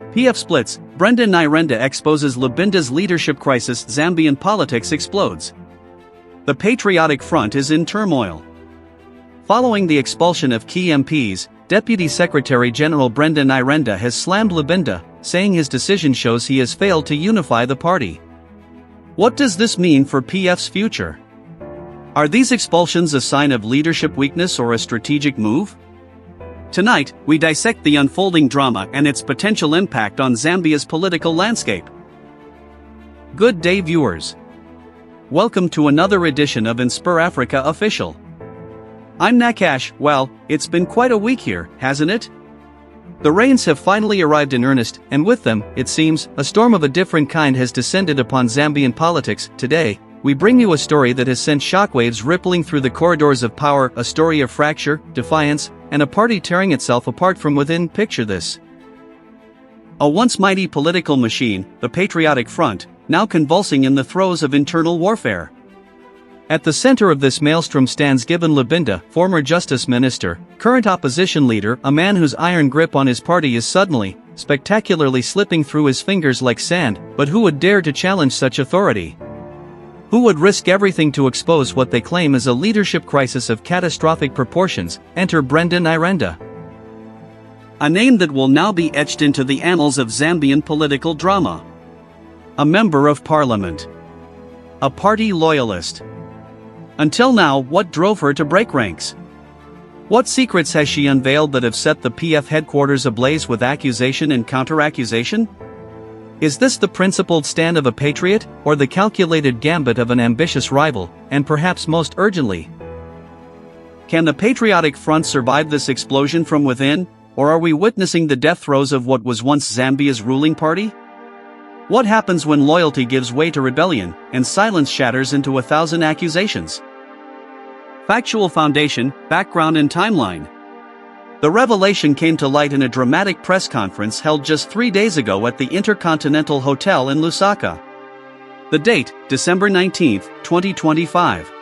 PF splits, Brenda Nyirenda exposes Lubinda's leadership crisis, Zambian politics explodes. The Patriotic Front is in turmoil. Following the expulsion of key MPs, Deputy Secretary General Brenda Nyirenda has slammed Lubinda, saying his decision shows he has failed to unify the party. What does this mean for PF's future? Are these expulsions a sign of leadership weakness or a strategic move? Tonight, we dissect the unfolding drama and its potential impact on Zambia's political landscape. Good day, viewers. Welcome to another edition of InspirAfrica Official. I'm Nakash. Well, it's been quite a week here, hasn't it? The rains have finally arrived in earnest, and with them, it seems, a storm of a different kind has descended upon Zambian politics. Today, we bring you a story that has sent shockwaves rippling through the corridors of power, a story of fracture, defiance, and a party tearing itself apart from within. Picture this. A once mighty political machine, the Patriotic Front, now convulsing in the throes of internal warfare. At the center of this maelstrom stands Given Lubinda, former justice minister, current opposition leader, a man whose iron grip on his party is suddenly, spectacularly slipping through his fingers like sand, but who would dare to challenge such authority? Who would risk everything to expose what they claim is a leadership crisis of catastrophic proportions? Enter Brenda Nyirenda. A name that will now be etched into the annals of Zambian political drama. A member of parliament. A party loyalist. Until now, what drove her to break ranks? What secrets has she unveiled that have set the PF headquarters ablaze with accusation and counter-accusation? Is this the principled stand of a patriot, or the calculated gambit of an ambitious rival, and perhaps most urgently? Can the Patriotic Front survive this explosion from within, or are we witnessing the death throes of what was once Zambia's ruling party? What happens when loyalty gives way to rebellion, and silence shatters into 1,000 accusations? Factual foundation, background and timeline. The revelation came to light in a dramatic press conference held just 3 days ago at the Intercontinental Hotel in Lusaka. The date, December 19, 2025.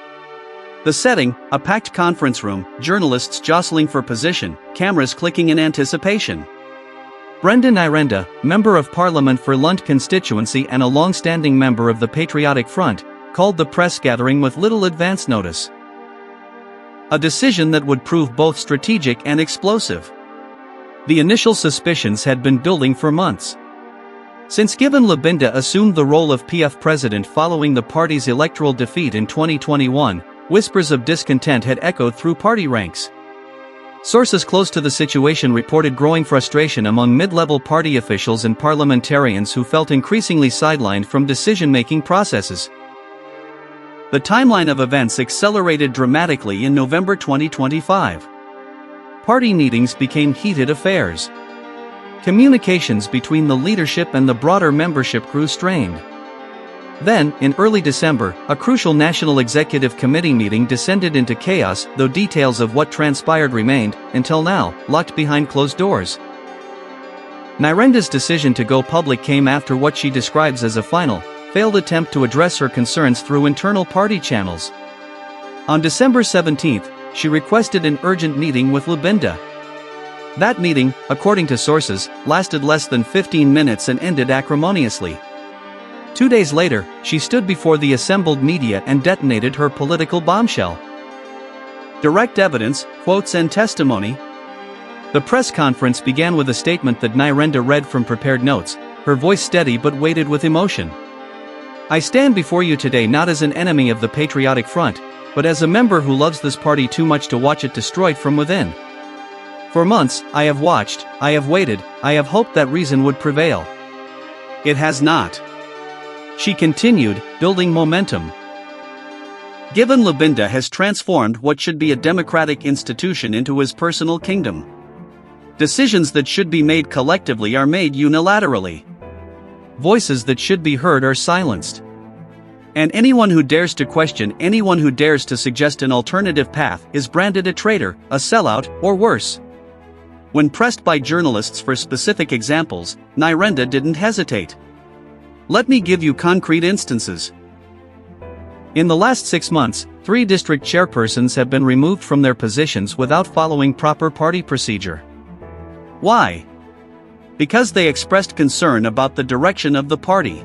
The setting, a packed conference room, journalists jostling for position, cameras clicking in anticipation. Brenda Nyirenda, Member of Parliament for Lund constituency and a long-standing member of the Patriotic Front, called the press gathering with little advance notice. A decision that would prove both strategic and explosive. The initial suspicions had been building for months. Since Given Lubinda assumed the role of PF president following the party's electoral defeat in 2021, whispers of discontent had echoed through party ranks. Sources close to the situation reported growing frustration among mid-level party officials and parliamentarians who felt increasingly sidelined from decision-making processes. The timeline of events accelerated dramatically in November 2025. Party meetings became heated affairs. Communications between the leadership and the broader membership grew strained. Then, in early December, a crucial National Executive Committee meeting descended into chaos, though details of what transpired remained, until now, locked behind closed doors. Nyirenda's decision to go public came after what she describes as a final, failed attempt to address her concerns through internal party channels. On December 17, she requested an urgent meeting with Lubinda. That meeting, according to sources, lasted less than 15 minutes and ended acrimoniously. 2 days later, she stood before the assembled media and detonated her political bombshell. Direct evidence, quotes and testimony. The press conference began with a statement that Nyirenda read from prepared notes, her voice steady but weighted with emotion. I stand before you today not as an enemy of the Patriotic Front, but as a member who loves this party too much to watch it destroyed from within. For months, I have watched, I have waited, I have hoped that reason would prevail. It has not. She continued, building momentum. Given Lubinda has transformed what should be a democratic institution into his personal kingdom. Decisions that should be made collectively are made unilaterally. Voices that should be heard are silenced. And anyone who dares to question, anyone who dares to suggest an alternative path, is branded a traitor, a sellout, or worse. When pressed by journalists for specific examples, Nyirenda didn't hesitate. Let me give you concrete instances. In the last 6 months, 3 district chairpersons have been removed from their positions without following proper party procedure. Why? because they expressed concern about the direction of the party.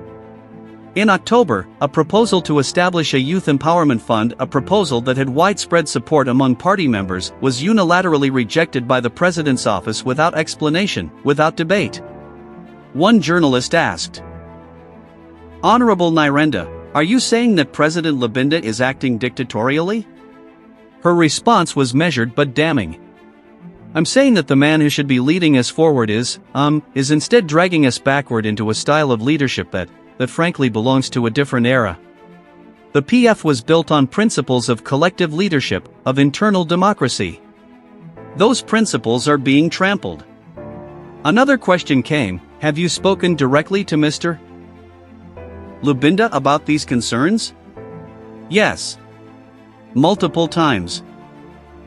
In October, a proposal to establish a youth empowerment fund, a proposal that had widespread support among party members, was unilaterally rejected by the president's office without explanation, without debate. One journalist asked, "Honorable Nyirenda, are you saying that President Lubinda is acting dictatorially?" Her response was measured but damning. "I'm saying that the man who should be leading us forward is instead dragging us backward into a style of leadership that frankly belongs to a different era. The PF was built on principles of collective leadership, of internal democracy. Those principles are being trampled." Another question came, "Have you spoken directly to Mr. Lubinda about these concerns?" "Yes. Multiple times.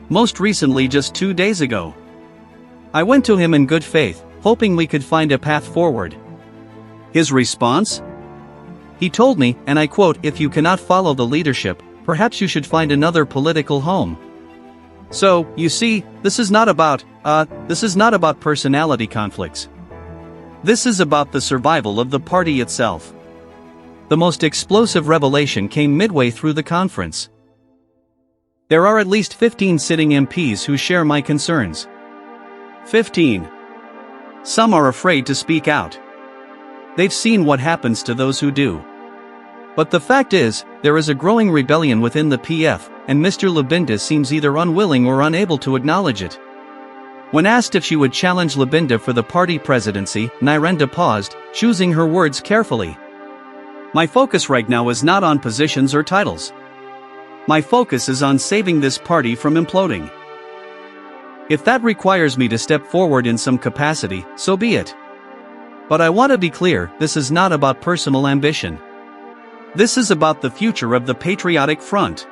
Most recently just 2 days ago. I went to him in good faith, hoping we could find a path forward." His response? He told me, and I quote, "If you cannot follow the leadership, perhaps you should find another political home." So, you see, this is not about personality conflicts. This is about the survival of the party itself. The most explosive revelation came midway through the conference. There are at least 15 sitting MPs who share my concerns. 15. Some are afraid to speak out. They've seen what happens to those who do. But the fact is, there is a growing rebellion within the PF, and Mr. Lubinda seems either unwilling or unable to acknowledge it. When asked if she would challenge Lubinda for the party presidency, Nyirenda paused, choosing her words carefully. "My focus right now is not on positions or titles. My focus is on saving this party from imploding. If that requires me to step forward in some capacity, so be it. But I want to be clear, this is not about personal ambition. This is about the future of the Patriotic Front."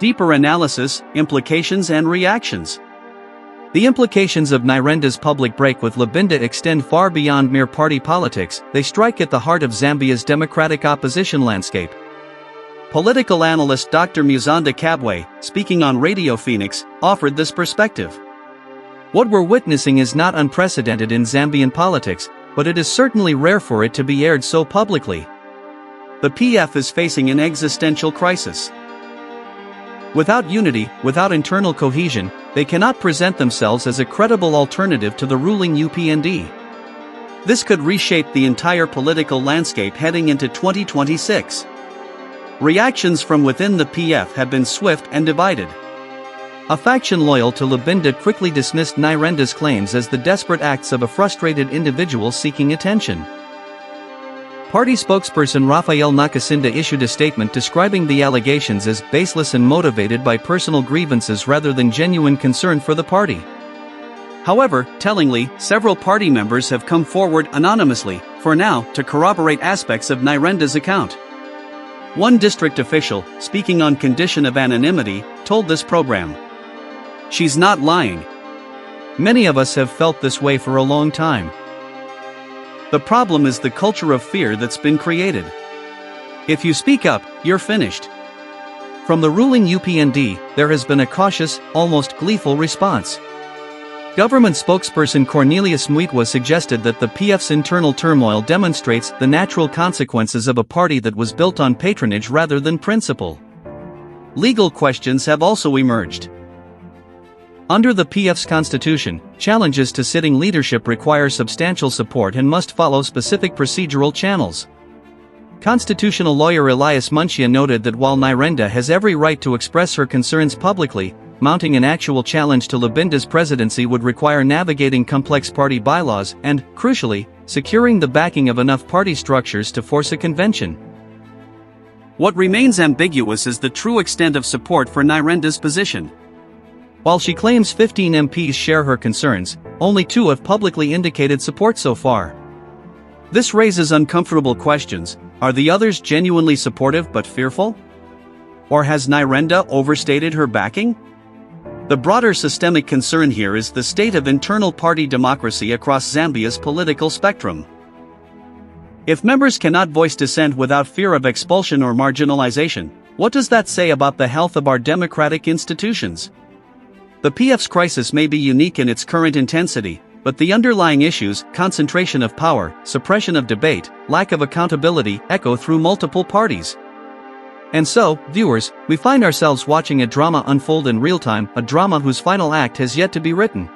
Deeper analysis, implications and reactions. The implications of Nyirenda's public break with Lubinda extend far beyond mere party politics. They strike at the heart of Zambia's democratic opposition landscape. Political analyst Dr. Muzanda Kabwe, speaking on Radio Phoenix, offered this perspective. "What we're witnessing is not unprecedented in Zambian politics, but it is certainly rare for it to be aired so publicly. The PF is facing an existential crisis. Without unity, without internal cohesion, they cannot present themselves as a credible alternative to the ruling UPND. This could reshape the entire political landscape heading into 2026. Reactions from within the PF have been swift and divided. A faction loyal to Lubinda quickly dismissed Nyirenda's claims as the desperate acts of a frustrated individual seeking attention. Party spokesperson Raphael Nakasinda issued a statement describing the allegations as baseless and motivated by personal grievances rather than genuine concern for the party. However, tellingly, several party members have come forward anonymously, for now, to corroborate aspects of Nyirenda's account. One district official, speaking on condition of anonymity, told this program, "She's not lying. Many of us have felt this way for a long time. The problem is the culture of fear that's been created. If you speak up, you're finished." From the ruling UPND, there has been a cautious, almost gleeful response. Government spokesperson Cornelius Mwitwa suggested that the PF's internal turmoil demonstrates the natural consequences of a party that was built on patronage rather than principle. Legal questions have also emerged. Under the PF's constitution, challenges to sitting leadership require substantial support and must follow specific procedural channels. Constitutional lawyer Elias Munchia noted that while Nyirenda has every right to express her concerns publicly, mounting an actual challenge to Lubinda's presidency would require navigating complex party bylaws and, crucially, securing the backing of enough party structures to force a convention. What remains ambiguous is the true extent of support for Nyirenda's position. While she claims 15 MPs share her concerns, only 2 have publicly indicated support so far. This raises uncomfortable questions. Are the others genuinely supportive but fearful? Or has Nyirenda overstated her backing? The broader systemic concern here is the state of internal party democracy across Zambia's political spectrum. If members cannot voice dissent without fear of expulsion or marginalization, what does that say about the health of our democratic institutions? The PF's crisis may be unique in its current intensity, But the underlying issues, concentration of power, suppression of debate, lack of accountability, echo through multiple parties. And so, viewers, we find ourselves watching a drama unfold in real time, a drama whose final act has yet to be written.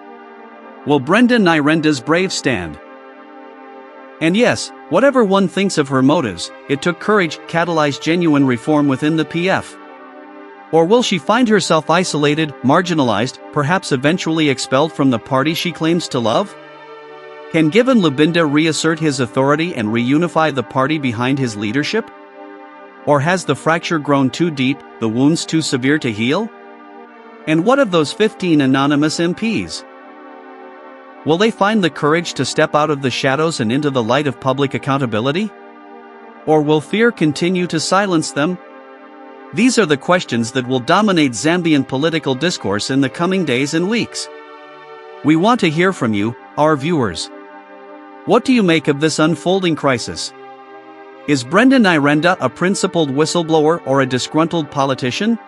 Will Brenda Nyirenda's brave stand? And yes, whatever one thinks of her motives, it took courage to catalyze genuine reform within the PF. Or will she find herself isolated, marginalized, perhaps eventually expelled from the party she claims to love? Can given Lubinda reassert his authority and reunify the party behind his leadership? Or has the fracture grown too deep, the wounds too severe to heal? And what of those 15 anonymous MPs? Will they find the courage to step out of the shadows and into the light of public accountability? Or will fear continue to silence them? These are the questions that will dominate Zambian political discourse in the coming days and weeks. We want to hear from you, our viewers. What do you make of this unfolding crisis? Is Brenda Nyirenda a principled whistleblower or a disgruntled politician?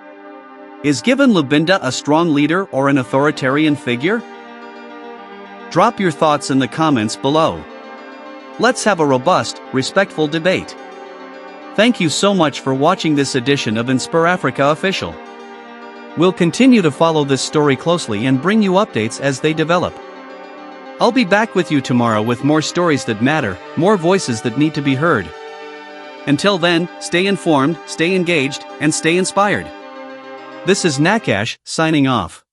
Is given Lubinda a strong leader or an authoritarian figure? Drop your thoughts in the comments below. Let's have a robust, respectful debate. Thank you so much for watching this edition of InspirAfrica Official. We'll continue to follow this story closely and bring you updates as they develop. I'll be back with you tomorrow with more stories that matter, more voices that need to be heard. Until then, stay informed, stay engaged, and stay inspired. This is Nakash, signing off.